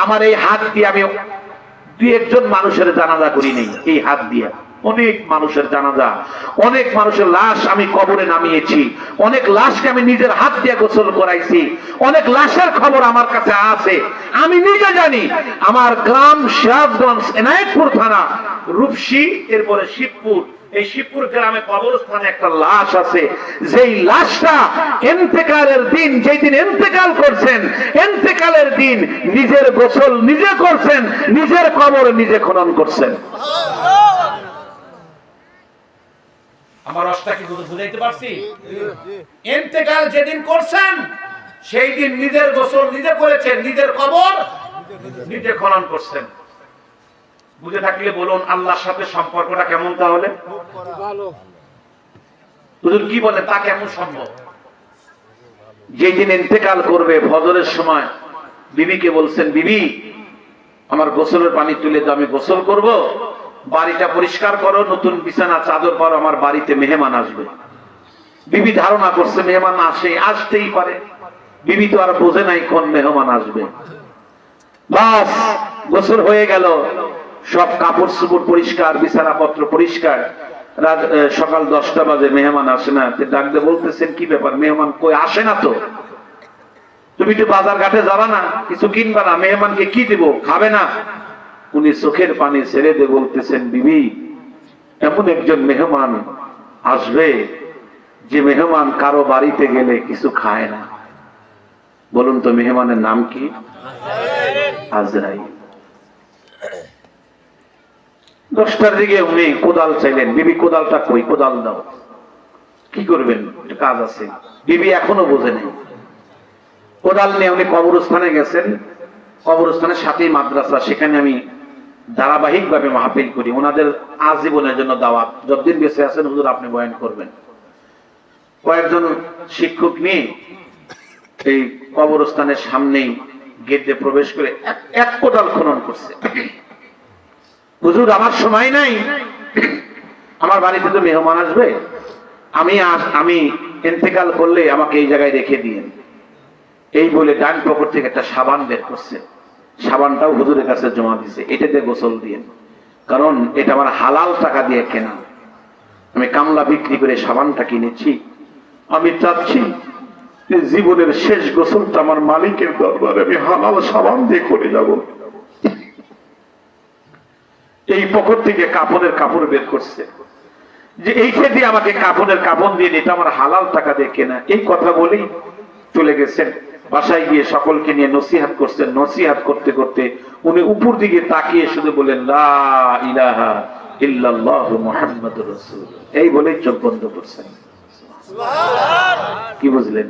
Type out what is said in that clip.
আমার এই হাত দিয়ে আমি দুই একজন মানুষের জানাজা করি নেই, এই হাত দিয়ে অনেক মানুষের জানাজা, অনেক মানুষের লাশ আমি কবরে নামিয়েছি, অনেক লাশকে আমি নিজের হাত দিয়ে গোসল করাইছি, অনেক লাশের খবর আমার কাছে আছে। আমি নিজে জানি আমার গ্রাম সিরাজগঞ্জ এনায়েতপুর থানা রূপসী, এরপরে শিবপুর, এই শিবপুর গ্রামে কবরস্থানে একটা লাশ আছে, যেই লাশটা ইন্তেকালের দিন, যেই দিন ইন্তেকাল করছেন, ইন্তেকালের দিন নিজের গোসল নিজে করছেন, নিজের কবর নিজে খনন করছেন। আমার অষ্টা কি বুঝাইতে পারছি? ইন্তেকাল যেদিন করছেন সেই দিন নিজের গোসল নিজে করেছেন, নিজের কবর নিজে খনন করছেন। বুঝে থাকলে বলুন আল্লাহর সাথে সম্পর্কটা কেমন? তাহলে হুজুর কি বলে তা কেমন সম্ভব? যেই দিন ইন্তেকাল করবে ফজরের সময় বিবিকে বলছেন, বিবি আমার গোসলের পানি তুলে দাও, আমি গোসল করব, বাড়িটা পরিষ্কার করো, নতুন বিছানা চাদর পরো, আমার বাড়িতে মেহমান আসবে। বিবি ধারণা করছে মেহমান আসতেই পারে, বিবি তো আর বোঝে নাই কোন মেহমান আসবে। বাস গোসল হয়ে গেল, সব কাপড় চোপড় পরিষ্কার, বিছানাপত্র পরিষ্কার। সকাল 10টা বাজে, মেহমান আসে না। ডাকতে বলতেছেন কি ব্যাপার, মেহমান কই আসে না তো? তুমি তো বাজার ঘাটে যাবা না, কিছু কিনবা না, মেহমানকে কি দিব, খাবে না? উনি চোখের পানি ছেড়ে দিয়ে বলতেছেন, বিবি এমন একজন মেহমান আসবে যে মেহমান কারো বাড়িতে গেলে কিছু খায় না। বলুন তো মেহমানের নাম কি? আজরাইল। 10টার দিকে উনি কোদাল চাইলেন, বিবি কোদালটা কই, কোদাল দাও। কি করবেন, কাজ আছে। বিবি এখনো বোঝে নেই। কোদাল নিয়ে উনি কবরস্থানে গেছেন। কবরস্থানের সাথেই মাদ্রাসা, সেখানে আমি ধারাবাহিক ভাবে মাহফিল করি। ওনাদের আজীবনের জন্য দাওয়াত, যতদিন বেঁচে আছেন হুজুর আপনি বয়ান করবেন। কয়েকজন শিক্ষক নিয়ে এই কবরস্থানের সামনেই গেটে প্রবেশ করে এক কোদাল খনন করছে। হুজুর আমার সময় নাই, আমার বাড়িতে তো মেহমান আসবে, আমি ইন্তেকাল করলে আমাকে এই জায়গায় রেখে দিয়েন। এই বলে ডান পকেট থেকে একটা সাবান বের করছে, সাবানটাও হুজুরের কাছে জমা দিছে, এটা দিয়ে গোসল দিয়েন, কারণ এটা আমার হালাল টাকা দিয়ে কেনা, আমি কামলা বিক্রি করে সাবানটা কিনেছি। আমি চাচ্ছি যে জীবনের শেষ গোসলটা আমার মালিকের দরবারে আমি হালাল সাবান দিয়ে করে যাব। এই পকেট থেকে কাপড়ের কাপড় বের করছে, যে এই খেতে আমাকে কাপড়ের কাপড় দিয়ে, এটা আমার হালাল টাকা দিয়ে কেনা। এই কথা বলেই চলে গেছেন। বাসায় গিয়ে সকলকে নিয়ে নসিহত করছেন। নসিহত করতে করতে উনি উপর দিকে তাকিয়ে শুধু বলেন, লা ইলাহা ইল্লাল্লাহু মুহাম্মাদুর রাসূলুল্লাহ, এই বলেই চোখ বন্ধ করছেন। কি বুঝলেন?